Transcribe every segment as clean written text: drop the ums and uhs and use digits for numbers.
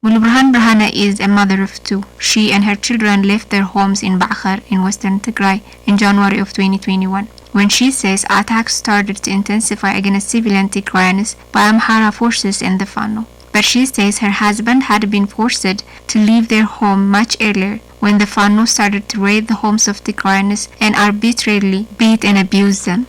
Mulburhan Brahana is a mother of two. She and her children left their homes in Ba'khar in western Tigray in January of 2021. When she says attacks started to intensify against civilian Tigrayans by Amhara forces in the Fano. But she says her husband had been forced to leave their home much earlier when the Fano started to raid the homes of Tigrayans and arbitrarily beat and abuse them.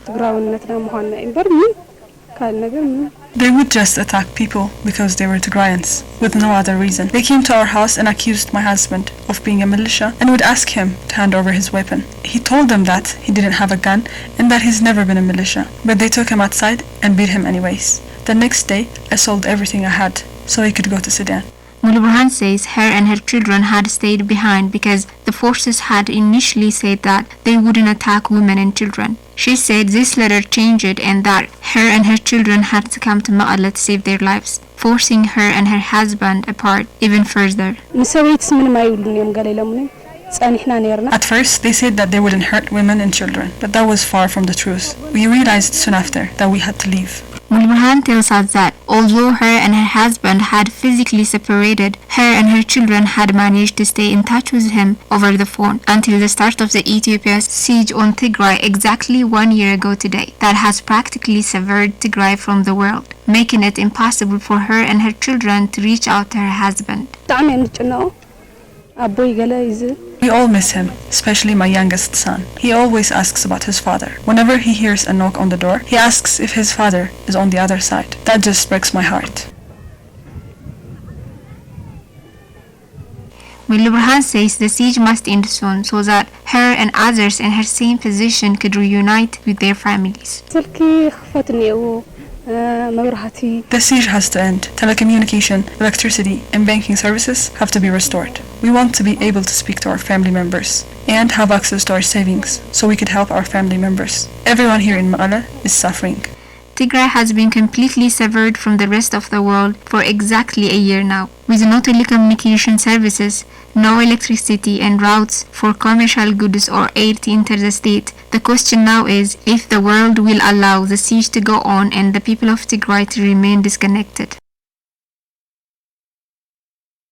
They would just attack people because they were Tigrayans, with no other reason. They came to our house and accused my husband of being a militia and would ask him to hand over his weapon. He told them that he didn't have a gun and that he's never been a militia, but they took him outside and beat him anyways. The next day, I sold everything I had so he could go to Sudan. Mulburhan says her and her children had stayed behind because the forces had initially said that they wouldn't attack women and children. She said this later changed and that her and her children had to come to Ma'ala to save their lives, forcing her and her husband apart even further. At first, they said that they wouldn't hurt women and children, but that was far from the truth. We realized soon after that we had to leave. Mulburhan tells us that although her and her husband had physically separated, her and her children had managed to stay in touch with him over the phone until the start of the Ethiopia's siege on Tigray exactly 1 year ago today. That has practically severed Tigray from the world, making it impossible for her and her children to reach out to her husband. We all miss him, especially my youngest son. He always asks about his father. Whenever he hears a knock on the door, he asks if his father is on the other side. That just breaks my heart. Mulburhan says the siege must end soon so that her and others in her same position could reunite with their families. The siege has to end. Telecommunication, electricity, and banking services have to be restored. We want to be able to speak to our family members and have access to our savings so we could help our family members. Everyone here in Ma'ala is suffering. Tigray has been completely severed from the rest of the world for exactly a year now, with no telecommunication services, no electricity and routes for commercial goods or aid to enter the state. The question now is if the world will allow the siege to go on and the people of Tigray to remain disconnected.